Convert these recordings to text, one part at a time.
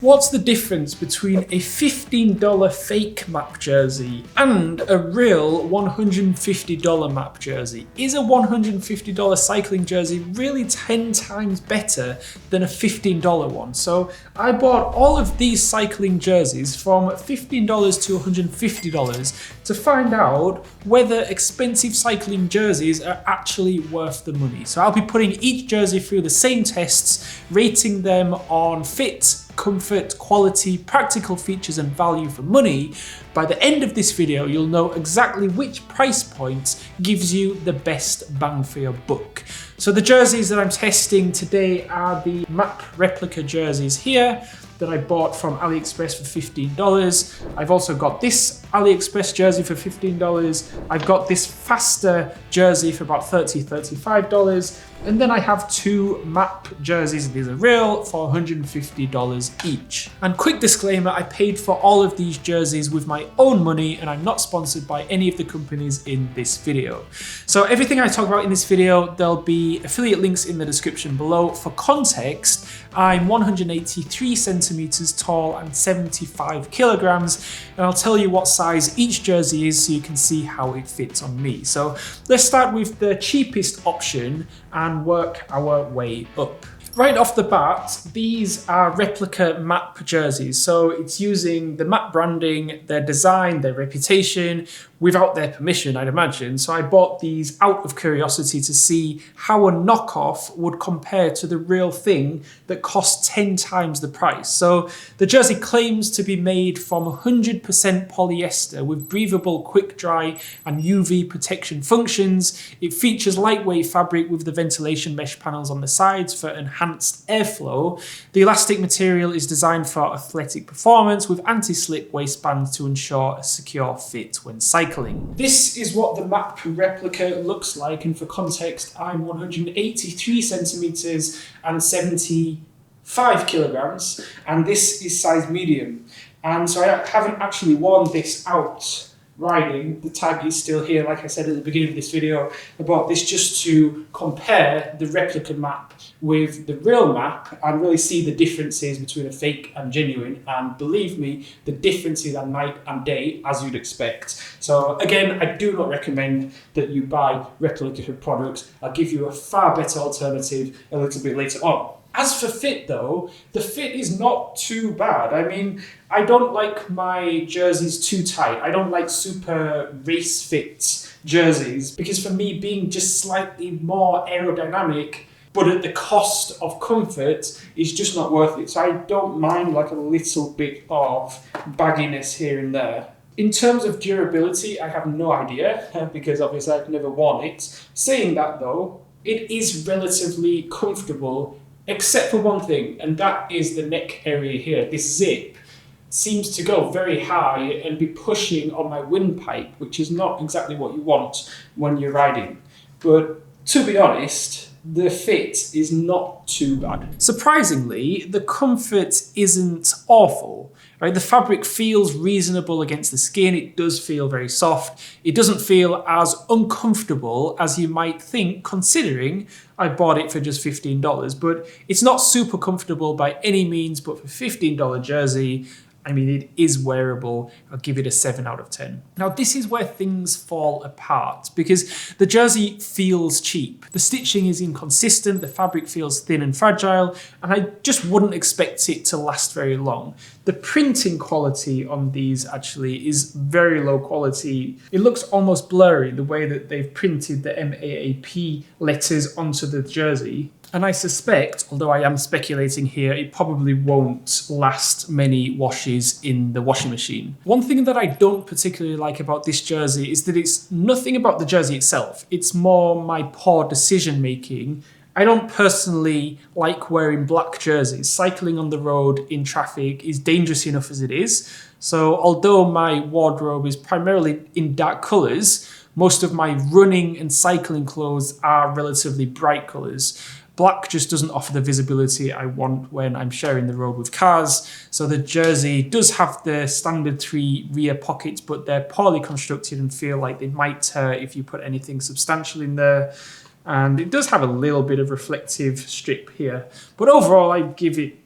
What's the difference between a $15 fake MAAP jersey and a real $150 MAAP jersey? Is a $150 cycling jersey really 10 times better than a $15 one? So I bought all of these cycling jerseys from $15 to $150 to find out whether expensive cycling jerseys are actually worth the money. So I'll be putting each jersey through the same tests, rating them on fit, comfort, quality, practical features and value for money. By the end of this video, you'll know exactly which price point gives you the best bang for your buck. So the jerseys that I'm testing today are the MAAP replica jerseys here that I bought from AliExpress for $15. I've also got this AliExpress jersey for $15. I've got this faster jersey for about $30, $35. And then I have two MAAP jerseys, these are real, for $150 each. And quick disclaimer, I paid for all of these jerseys with my own money and I'm not sponsored by any of the companies in this video. So everything I talk about in this video, there'll be affiliate links in the description below. For context, I'm 183 centimeters tall and 75 kilograms, and I'll tell you what size each jersey is so you can see how it fits on me. So let's start with the cheapest option and work our way up. Right off the bat, these are replica MAAP jerseys. So it's using the MAAP branding, their design, their reputation, without their permission, I'd imagine. So I bought these out of curiosity to see how a knockoff would compare to the real thing that costs 10 times the price. So the jersey claims to be made from 100% polyester with breathable, quick dry and UV protection functions. It features lightweight fabric with the ventilation mesh panels on the sides for enhanced airflow. The elastic material is designed for athletic performance with anti-slip waistbands to ensure a secure fit when cycling. This is what the MAAP replica looks like, and for context, I'm 183 centimeters and 75 kilograms, and this is size medium. And so I haven't actually worn this out riding. The tag is still here, like I said at the beginning of this video. I bought this just to compare the replica MAAP with the real MAAP and really see the differences between a fake and genuine. And believe me, the differences are night and day, as you'd expect. So again, I do not recommend that you buy replica products. I'll give you a far better alternative a little bit later on. As for fit though, the fit is not too bad. I mean, I don't like my jerseys too tight. I don't like super race fit jerseys because for me, being just slightly more aerodynamic but at the cost of comfort is just not worth it. So I don't mind like a little bit of bagginess here and there. In terms of durability, I have no idea because obviously I've never worn it. Saying that though, it is relatively comfortable except for one thing, and that is the neck area here. This zip seems to go very high and be pushing on my windpipe, which is not exactly what you want when you're riding. But to be honest, the fit is not too bad. Surprisingly, the comfort isn't awful. Right? The fabric feels reasonable against the skin. It does feel very soft. It doesn't feel as uncomfortable as you might think, considering I bought it for just $15. But it's not super comfortable by any means, but for $15 jersey, I mean, it is wearable. I'll give it a 7 out of 10. Now, this is where things fall apart because the jersey feels cheap. The stitching is inconsistent, the fabric feels thin and fragile, and I just wouldn't expect it to last very long. The printing quality on these actually is very low quality. It looks almost blurry the way that they've printed the MAAP letters onto the jersey. And I suspect, although I am speculating here, it probably won't last many washes in the washing machine. One thing that I don't particularly like about this jersey is that it's nothing about the jersey itself. It's more my poor decision making. I don't personally like wearing black jerseys. Cycling on the road in traffic is dangerous enough as it is. So although my wardrobe is primarily in dark colours, most of my running and cycling clothes are relatively bright colours. Black just doesn't offer the visibility I want when I'm sharing the road with cars. So the jersey does have the standard 3 rear pockets, but they're poorly constructed and feel like they might tear if you put anything substantial in there. And it does have a little bit of reflective strip here. But overall, I give it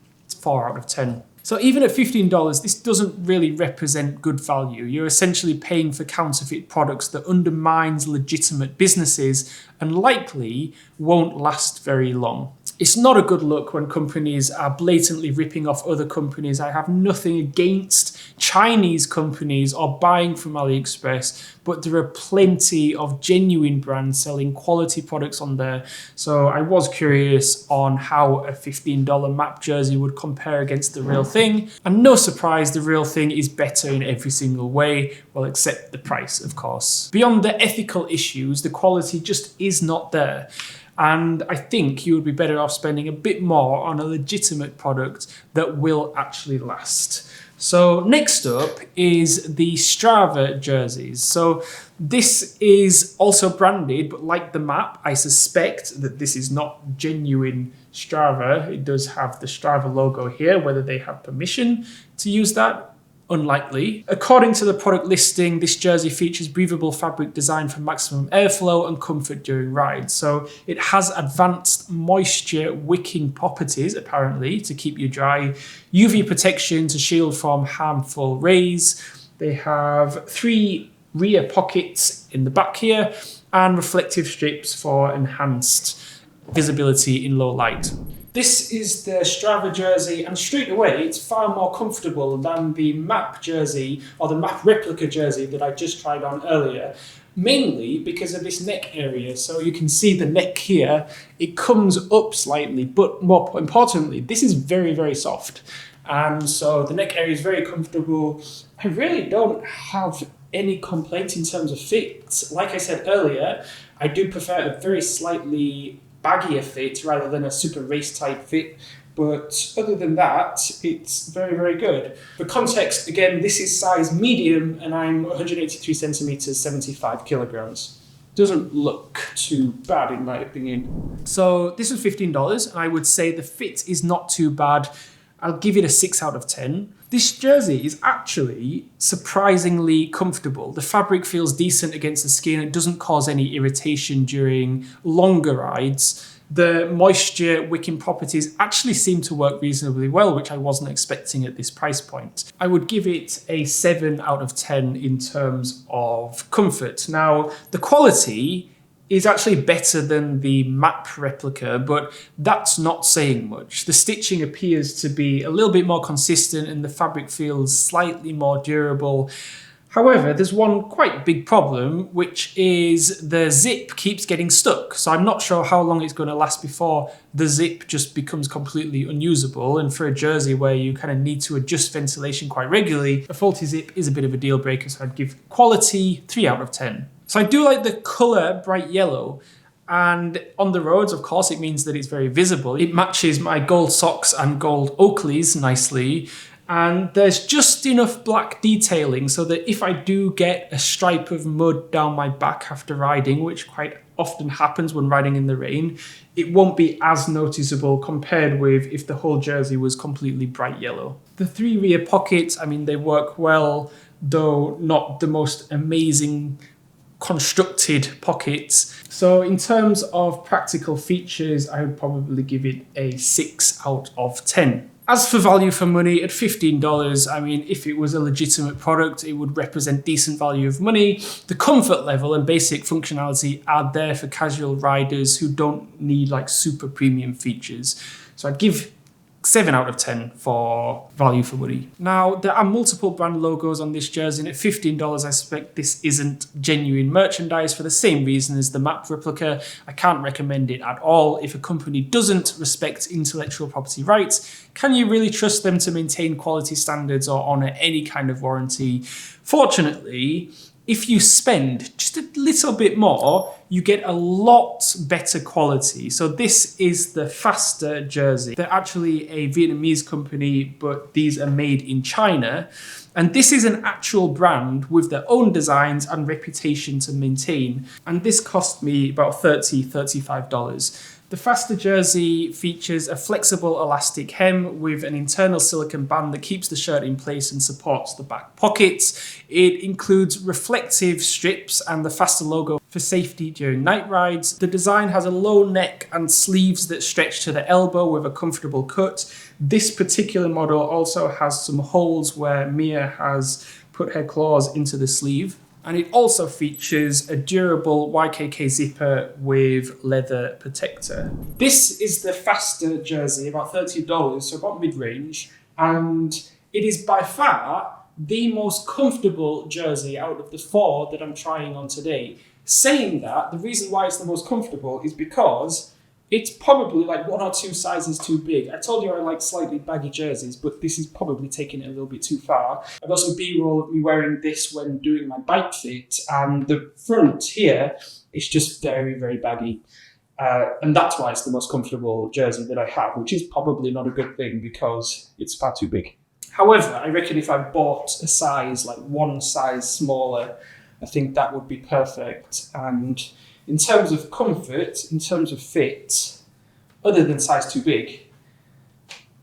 4 out of 10. So even at $15, this doesn't really represent good value. You're essentially paying for counterfeit products that undermines legitimate businesses and likely won't last very long. It's not a good look when companies are blatantly ripping off other companies. I have nothing against Chinese companies or buying from AliExpress, but there are plenty of genuine brands selling quality products on there. So I was curious on how a $15 MAAP jersey would compare against the real thing. And no surprise, the real thing is better in every single way, well, except the price, of course. Beyond the ethical issues, the quality just is not there. And I think you would be better off spending a bit more on a legitimate product that will actually last. So next up is the Strava jerseys. So this is also branded, but like the MAAP, I suspect that this is not genuine Strava. It does have the Strava logo here. Whether they have permission to use that, unlikely. According to the product listing, this jersey features breathable fabric designed for maximum airflow and comfort during rides. So it has advanced moisture wicking properties, apparently, to keep you dry, UV protection to shield from harmful rays. They have 3 rear pockets in the back here and reflective strips for enhanced visibility in low light. This is the Strava jersey, and straight away it's far more comfortable than the MAAP jersey or the MAAP replica jersey that I just tried on earlier, mainly because of this neck area. So you can see the neck here, it comes up slightly, but more importantly, this is very, very soft. And so the neck area is very comfortable. I really don't have any complaints in terms of fit. Like I said earlier, I do prefer a very slightly baggier fit rather than a super race type fit, but other than that, it's very, very good. For context, again, this is size medium and I'm 183 centimeters, 75 kilograms. Doesn't look too bad in my opinion. So this was $15 and I would say the fit is not too bad. I'll give it a 6 out of 10. This jersey is actually surprisingly comfortable. The fabric feels decent against the skin. It doesn't cause any irritation during longer rides. The moisture wicking properties actually seem to work reasonably well, which I wasn't expecting at this price point. I would give it a 7 out of 10 in terms of comfort. Now, the quality is actually better than the MAAP replica, but that's not saying much. The stitching appears to be a little bit more consistent and the fabric feels slightly more durable. However, there's one quite big problem, which is the zip keeps getting stuck. So I'm not sure how long it's going to last before the zip just becomes completely unusable. And for a jersey where you kind of need to adjust ventilation quite regularly, a faulty zip is a bit of a deal breaker. So I'd give quality 3 out of 10. So I do like the colour bright yellow, and on the roads, of course, it means that it's very visible. It matches my gold socks and gold Oakleys nicely, and there's just enough black detailing so that if I do get a stripe of mud down my back after riding, which quite often happens when riding in the rain, it won't be as noticeable compared with if the whole jersey was completely bright yellow. The 3 rear pockets, I mean, they work well, though not the most amazing constructed pockets. So in terms of practical features, I would probably give it a 6 out of 10. As for value for money, at $15, I mean, if it was a legitimate product, it would represent decent value of money. The comfort level and basic functionality are there for casual riders who don't need like super premium features. So I'd give 7 out of 10 for value for money. Now, there are multiple brand logos on this jersey, and at $15, I suspect this isn't genuine merchandise for the same reason as the MAAP replica. I can't recommend it at all. If a company doesn't respect intellectual property rights, can you really trust them to maintain quality standards or honour any kind of warranty? Fortunately, if you spend just a little bit more, you get a lot better quality. So this is the Faster jersey. They're actually a Vietnamese company, but these are made in China. And this is an actual brand with their own designs and reputation to maintain. And this cost me about $30, $35. The Faster jersey features a flexible elastic hem with an internal silicone band that keeps the shirt in place and supports the back pockets. It includes reflective strips and the Faster logo for safety during night rides. The design has a low neck and sleeves that stretch to the elbow with a comfortable cut. This particular model also has some holes where Mia has put her claws into the sleeve. And it also features a durable YKK zipper with leather protector. This is the faster jersey, about $30, so about mid-range. And it is by far the most comfortable jersey out of the 4 that I'm trying on today. Saying that, the reason why it's the most comfortable is because it's probably like 1 or 2 sizes too big. I told you I like slightly baggy jerseys, but this is probably taking it a little bit too far. I've got some B-roll of me wearing this when doing my bike fit, and the front here is just very, very baggy. And that's why it's the most comfortable jersey that I have, which is probably not a good thing because it's far too big. However, I reckon if I bought a size, like 1 size smaller, I think that would be perfect. And in terms of comfort, in terms of fit, other than size too big,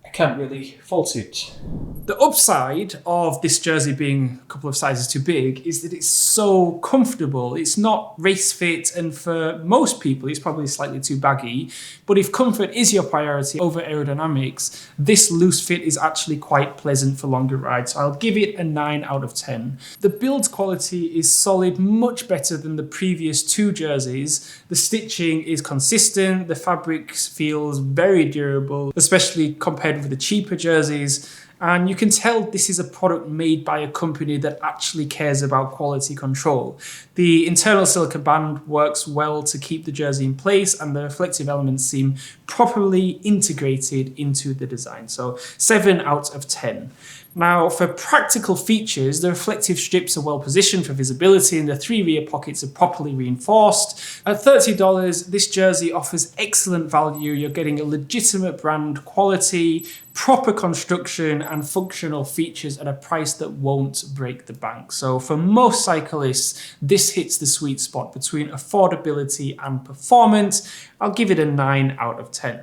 I can't really fault it. The upside of this jersey being a couple of sizes too big is that it's so comfortable. It's not race fit, and for most people, it's probably slightly too baggy. But if comfort is your priority over aerodynamics, this loose fit is actually quite pleasant for longer rides. So I'll give it a 9 out of 10. The build quality is solid, much better than the previous 2 jerseys. The stitching is consistent. The fabric feels very durable, especially compared with the cheaper jerseys. And you can tell this is a product made by a company that actually cares about quality control. The internal silica band works well to keep the jersey in place, and the reflective elements seem properly integrated into the design. So 7 out of 10. Now, for practical features, the reflective strips are well positioned for visibility and the 3 rear pockets are properly reinforced. At $30, this jersey offers excellent value. You're getting a legitimate brand quality, proper construction and functional features at a price that won't break the bank. So for most cyclists, this hits the sweet spot between affordability and performance. I'll give it a 9 out of 10.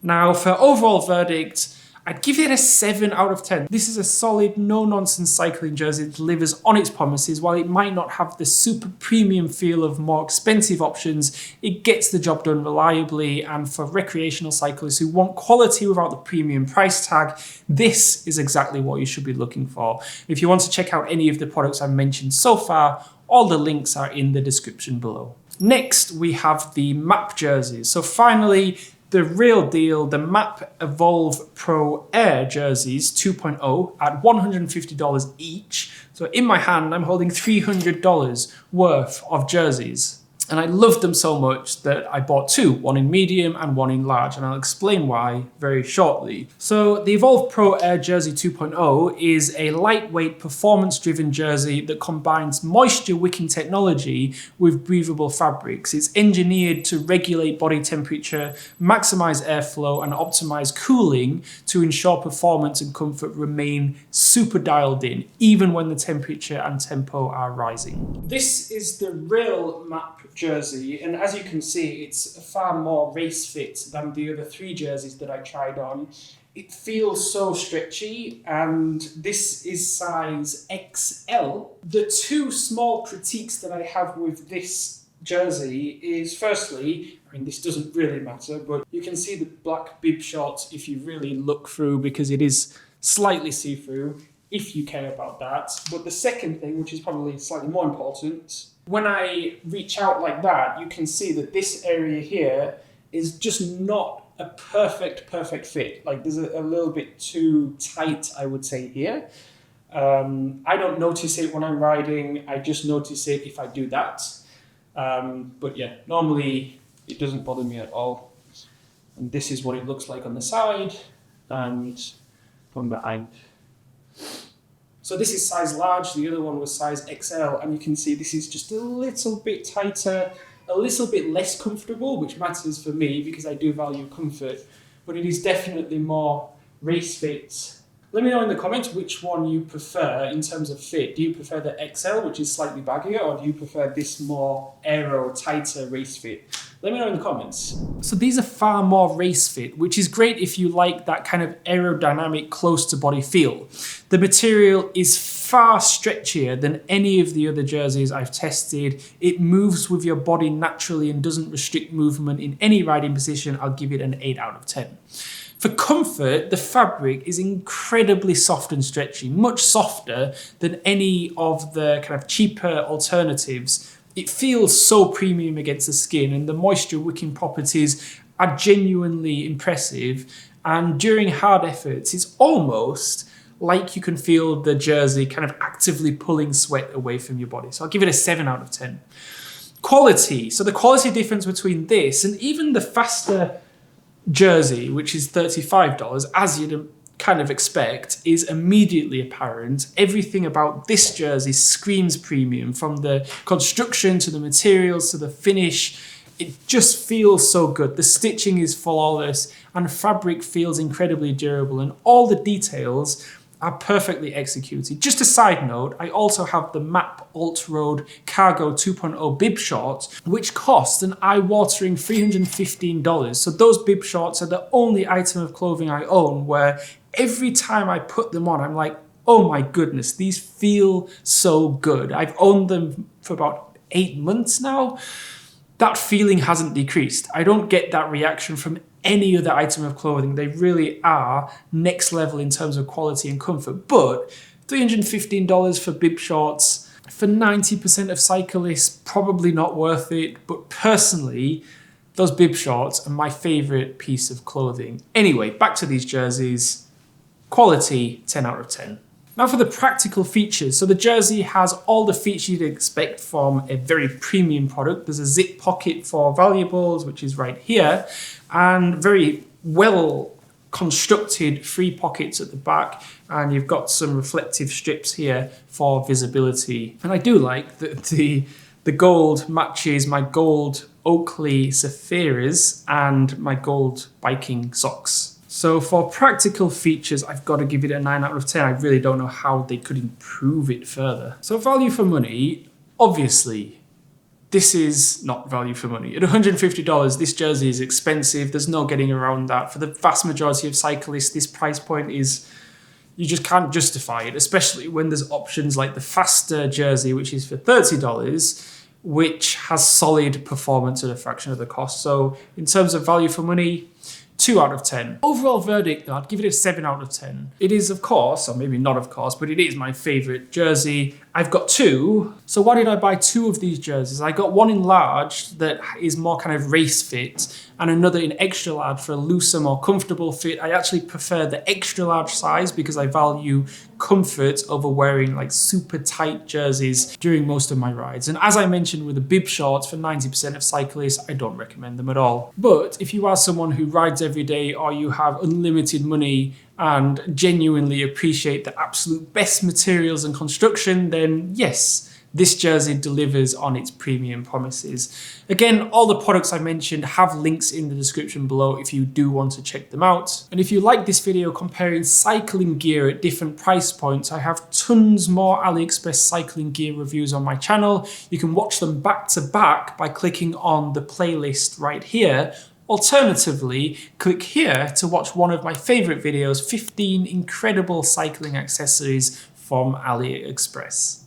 Now, for overall verdict, I'd give it a 7 out of 10. This is a solid, no-nonsense cycling jersey that delivers on its promises. While it might not have the super premium feel of more expensive options, it gets the job done reliably. And for recreational cyclists who want quality without the premium price tag, this is exactly what you should be looking for. If you want to check out any of the products I've mentioned so far, all the links are in the description below. Next, we have the MAAP jerseys. So finally, the real deal, the MAAP Evolve Pro Air jerseys 2.0 at $150 each. So in my hand, I'm holding $300 worth of jerseys. And I loved them so much that I bought 2, one in medium and one in large, and I'll explain why very shortly. So the Evolve Pro Air Jersey 2.0 is a lightweight, performance-driven jersey that combines moisture-wicking technology with breathable fabrics. It's engineered to regulate body temperature, maximize airflow, and optimize cooling to ensure performance and comfort remain super dialed in, even when the temperature and tempo are rising. This is the real MAAP jersey, and as you can see, it's far more race fit than the other 3 jerseys that I tried on. It feels so stretchy, and this is size XL. The 2 small critiques that I have with this jersey is, firstly, I mean, this doesn't really matter, but you can see the black bib shorts if you really look through, because it is slightly see-through, if you care about that. But the second thing, which is probably slightly more important, when I reach out like that, you can see that this area here is just not a perfect fit. Like, there's a little bit too tight, I would say, here. I don't notice it when I'm riding. I just notice it if I do that. But yeah, normally it doesn't bother me at all. And this is what it looks like on the side and from behind. So this is size large, the other one was size XL, and you can see this is just a little bit tighter, a little bit less comfortable, which matters for me because I do value comfort, but it is definitely more race fit. Let me know in the comments which one you prefer in terms of fit. Do you prefer the XL, which is slightly baggier, or do you prefer this more aero, tighter race fit? Let me know in the comments. So these are far more race fit, which is great if you like that kind of aerodynamic, close to body feel. The material is far stretchier than any of the other jerseys I've tested. It moves with your body naturally and doesn't restrict movement in any riding position. I'll give it an 8 out of 10. For comfort, the fabric is incredibly soft and stretchy, much softer than any of the kind of cheaper alternatives. It feels so premium against the skin, and the moisture wicking properties are genuinely impressive. And during hard efforts, it's almost like you can feel the jersey kind of actively pulling sweat away from your body. So I'll give it a 7 out of 10. Quality. So the quality difference between this and even the faster jersey, which is $35, as you'd kind of expect, is immediately apparent. Everything about this jersey screams premium, from the construction to the materials to the finish. It just feels so good. The stitching is flawless and fabric feels incredibly durable, and all the details are perfectly executed. Just a side note, I also have the MAAP Alt Road Cargo 2.0 bib shorts, which cost an eye-watering $315. So those bib shorts are the only item of clothing I own where every time I put them on, I'm like, oh my goodness, these feel so good. I've owned them for about 8 months now. That feeling hasn't decreased. I don't get that reaction from any other item of clothing. They really are next level in terms of quality and comfort. But $315 for bib shorts, for 90% of cyclists, probably not worth it. But personally, those bib shorts are my favorite piece of clothing. Anyway, back to these jerseys. Quality, 10 out of 10. Now for the practical features. So the jersey has all the features you'd expect from a very premium product. There's a zip pocket for valuables, which is right here, and very well constructed free pockets at the back. And you've got some reflective strips here for visibility. And I do like that the gold matches my gold Oakley Saphiras and my gold biking socks. So for practical features, I've got to give it a 9 out of 10. I really don't know how they could improve it further. So value for money, obviously, this is not value for money. At $150, this jersey is expensive. There's no getting around that. For the vast majority of cyclists, this price point is, you just can't justify it, especially when there's options like the faster jersey, which is for $30, which has solid performance at a fraction of the cost. So in terms of value for money, 2 out of 10. Overall verdict, though, I'd give it a 7 out of 10. It is, of course, or maybe not of course, but it is my favorite jersey. I've got 2. So why did I buy 2 of these jerseys? I got one in large that is more kind of race fit, and another in extra large for a looser, more comfortable fit. I actually prefer the extra large size because I value comfort over wearing like super tight jerseys during most of my rides. And as I mentioned with the bib shorts, for 90% of cyclists, I don't recommend them at all. But if you are someone who rides every day, or you have unlimited money and genuinely appreciate the absolute best materials and construction, then yes, this jersey delivers on its premium promises. Again, all the products I mentioned have links in the description below if you do want to check them out. And if you like this video comparing cycling gear at different price points, I have tons more AliExpress cycling gear reviews on my channel. You can watch them back to back by clicking on the playlist right here. Alternatively, click here to watch one of my favorite videos, 15 incredible cycling accessories from AliExpress.